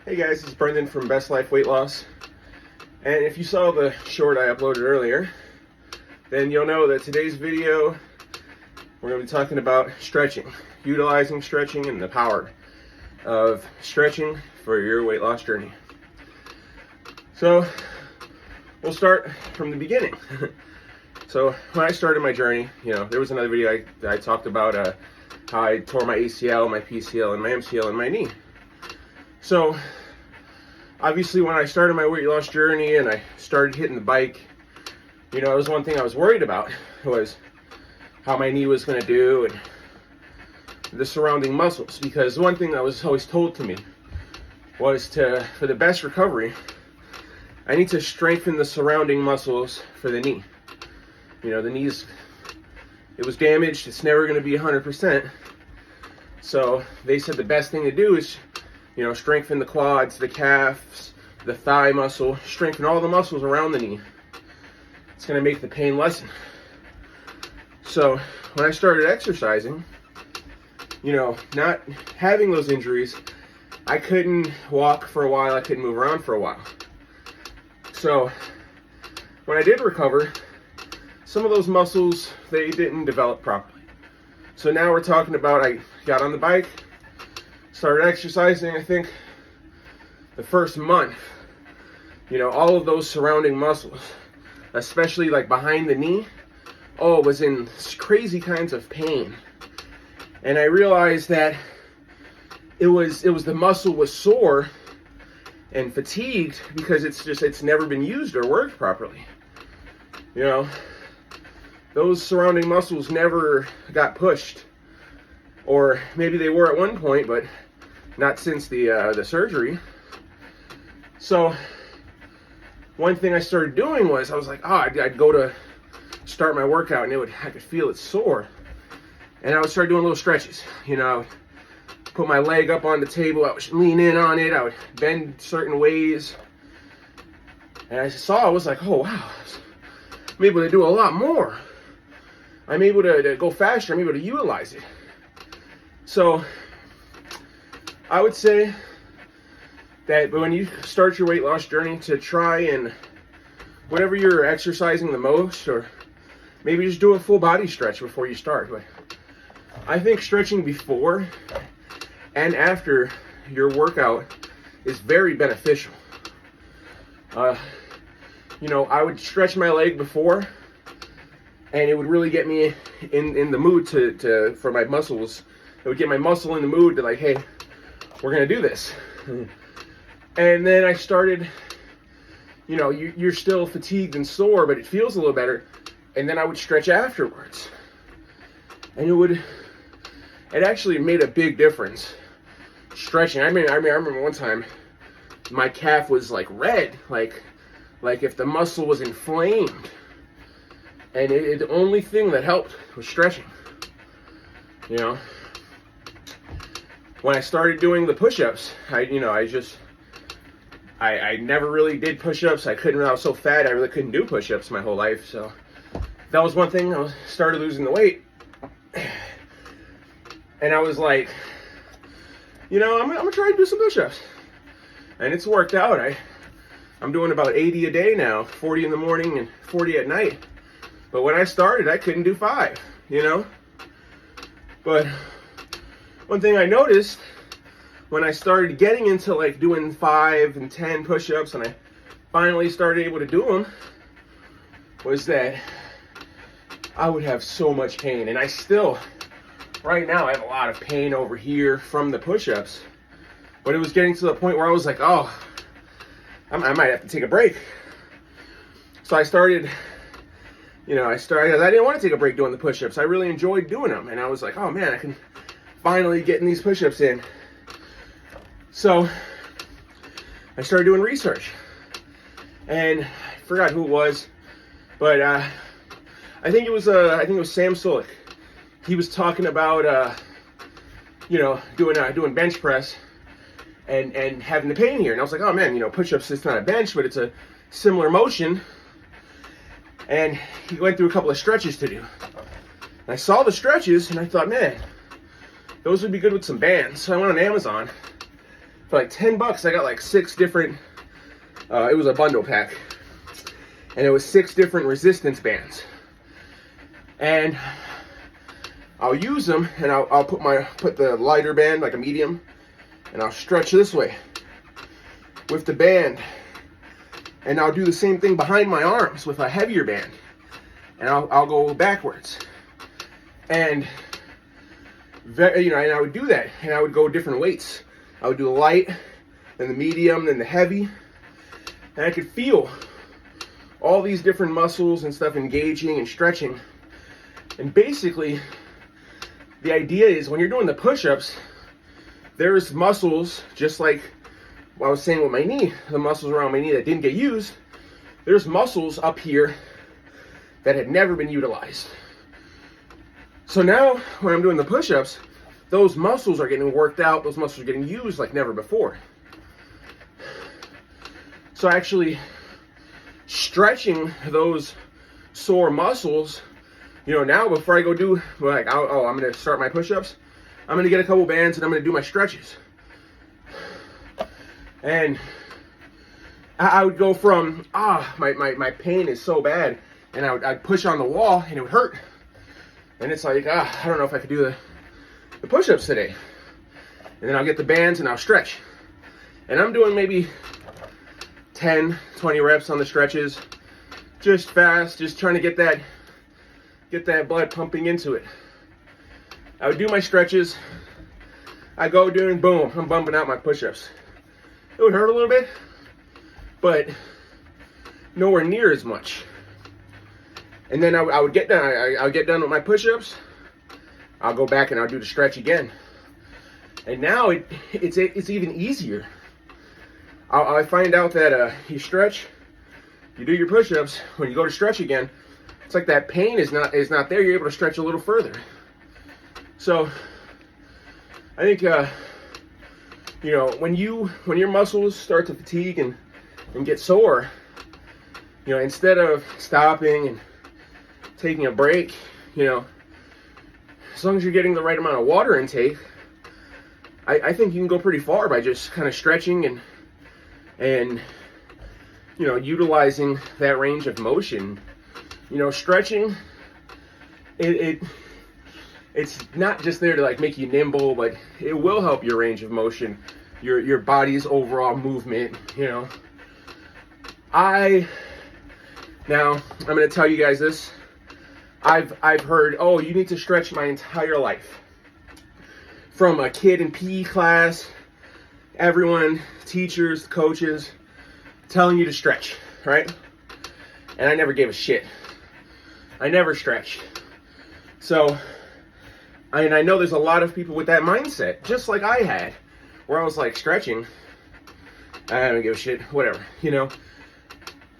Hey guys, this is Brendan from Best Life Weight Loss. And if you saw the short I uploaded earlier, then you'll know that today's video, we're going to be talking about stretching, utilizing stretching and the power of stretching for your weight loss journey. So, we'll start from the beginning. So, when I started my journey, there was another video I talked about how I tore my ACL, my PCL, and my MCL in my knee. So, obviously when I started my weight loss journey and I started hitting the bike, it was one thing I was worried about, was how my knee was going to do and the surrounding muscles. Because one thing that was always told to me was for the best recovery, I need to strengthen the surrounding muscles for the knee. The knee's, it was damaged, it's never going to be 100%. So they said the best thing to do is strengthen the quads, the calves, the thigh muscle, strengthen all the muscles around the knee. It's going to make the pain lessen. So when I started exercising, not having those injuries, I couldn't walk for a while, I couldn't move around for a while. So when I did recover, some of those muscles, they didn't develop properly. So now we're talking about, I got on the bike, started exercising. I think the first month, all of those surrounding muscles, especially like behind the knee, was in crazy kinds of pain. And I realized that it was the muscle was sore and fatigued because it's never been used or worked properly. Those surrounding muscles never got pushed, or maybe they were at one point, but not since the surgery. So one thing I started doing was I was like, I'd go to start my workout and I could feel it sore, and I would start doing little stretches. I would put my leg up on the table, I would lean in on it, I would bend certain ways, and I was like, oh wow, I'm able to do a lot more. I'm able to go faster, I'm able to utilize it. So I would say that when you start your weight loss journey, to try and, whatever you're exercising the most, or maybe just do a full body stretch before you start. But I think stretching before and after your workout is very beneficial. I would stretch my leg before, and it would really get me in the mood for my muscles. It would get my muscle in the mood to, like, hey, we're gonna do this. And then I started, you're still fatigued and sore, but it feels a little better. And then I would stretch afterwards. And it actually made a big difference. Stretching. I remember one time my calf was like red, like if the muscle was inflamed. And the only thing that helped was stretching. When I started doing the push-ups, I never really did push-ups. I was so fat, I really couldn't do push-ups my whole life. So that was one thing. I started losing the weight, and I was like, I'm gonna try and do some push-ups, and it's worked out. I'm doing about 80 a day now, 40 in the morning and 40 at night. But when I started, I couldn't do 5. But one thing I noticed when I started getting into like doing 5 and 10 push-ups, and I finally started able to do them, was that I would have so much pain. And I still, right now, I have a lot of pain over here from the push-ups. But it was getting to the point where I was like, I might have to take a break. So I started, I didn't want to take a break doing the push-ups. I really enjoyed doing them. And I was like, oh man, I can finally get these push-ups in. So I started doing research, and I forgot who it was, but I think it was Sam Sulek. He was talking about doing bench press and having the pain here, and I was like, oh man, push-ups, it's not a bench, but it's a similar motion. And he went through a couple of stretches to do. And I saw the stretches, and I thought, man, those would be good with some bands. So I went on Amazon, For like 10 bucks, I got like 6 different, it was a bundle pack. And it was 6 different resistance bands. And I'll use them, and I'll put the lighter band, like a medium, and I'll stretch this way with the band. And I'll do the same thing behind my arms with a heavier band. And I'll go backwards. And, and I would do that, and I would go different weights. I would do the light, then the medium, then the heavy. And I could feel all these different muscles and stuff engaging and stretching. And basically, the idea is when you're doing the push-ups, there's muscles, just like what I was saying with my knee, the muscles around my knee that didn't get used. There's muscles up here that had never been utilized. So now, when I'm doing the push-ups, those muscles are getting worked out, those muscles are getting used like never before. So actually, stretching those sore muscles, now before I go do, like, I'm gonna start my push-ups, I'm gonna get a couple bands and I'm gonna do my stretches. And I would go from, my pain is so bad, and I'd push on the wall and it would hurt. And it's like, I don't know if I could do the push-ups today. And then I'll get the bands and I'll stretch. And I'm doing maybe 10, 20 reps on the stretches. Just fast, just trying to get that blood pumping into it. I would do my stretches. I go doing, boom, I'm bumping out my push-ups. It would hurt a little bit, but nowhere near as much. And then I would get done. I would get done with my push-ups. I'll go back and I'll do the stretch again. And now it's even easier. I find out that you stretch, you do your push-ups. When you go to stretch again, it's like that pain is not there. You're able to stretch a little further. So I think when your muscles start to fatigue and get sore, instead of stopping and taking a break, as long as you're getting the right amount of water intake, I think you can go pretty far by just kind of stretching and utilizing that range of motion. Stretching, it's not just there to like make you nimble, but it will help your range of motion, your body's overall movement. I'm going to tell you guys this. I've heard, you need to stretch my entire life. From a kid in PE class, everyone, teachers, coaches, telling you to stretch, right? And I never gave a shit. I never stretched. So, I know there's a lot of people with that mindset, just like I had, where I was like, stretching, I don't give a shit, whatever,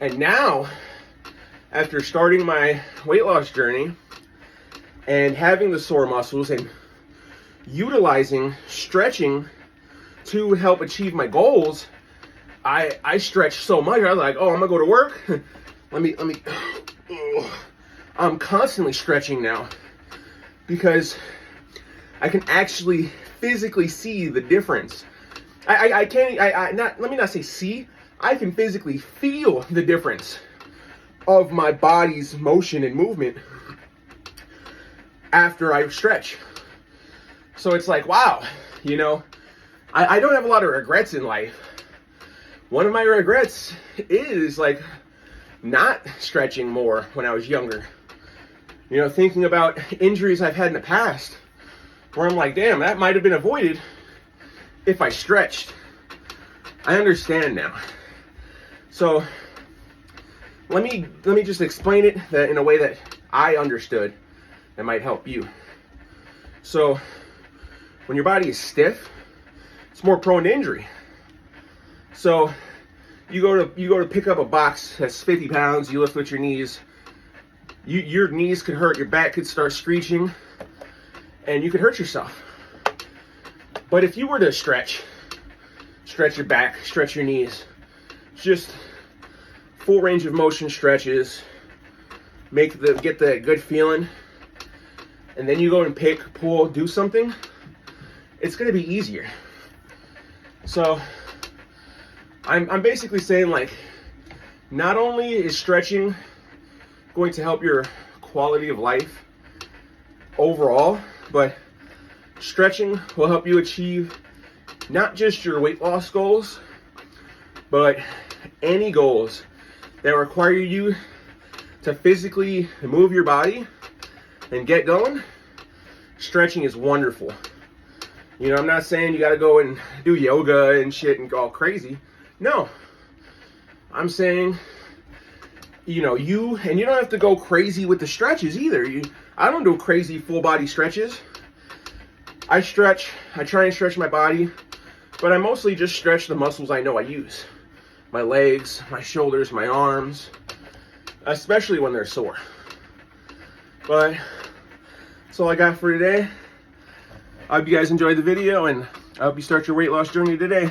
And now, after starting my weight loss journey and having the sore muscles and utilizing stretching to help achieve my goals, I stretch so much. I was like, I'm gonna go to work. let me. I'm constantly stretching now because I can actually physically see the difference. Let me not say see. I can physically feel the difference of my body's motion and movement after I stretch. So it's like, wow, I don't have a lot of regrets in life. One of my regrets is like not stretching more when I was younger. Thinking about injuries I've had in the past where I'm like, damn, that might have been avoided if I stretched. I understand now. So let me just explain it in a way that I understood that might help you. So when your body is stiff, it's more prone to injury. So you go to pick up a box that's 50 pounds, you lift with your knees. Your knees could hurt, your back could start screeching, and you could hurt yourself. But if you were to stretch your back, stretch your knees, just full range of motion stretches, get that good feeling, and then you go and pick, pull, do something, it's going to be easier. So I'm basically saying, like, not only is stretching going to help your quality of life overall, but stretching will help you achieve not just your weight loss goals, but any goals that require you to physically move your body and get going. Stretching is wonderful. You know, I'm not saying you got to go and do yoga and shit and go all crazy. No. I'm saying, you know, you don't have to go crazy with the stretches either. I don't do crazy full body stretches. I try and stretch my body, but I mostly just stretch the muscles I know I use. My legs, my shoulders, my arms, especially when they're sore. But that's all I got for today. I hope you guys enjoyed the video, and I hope you start your weight loss journey today.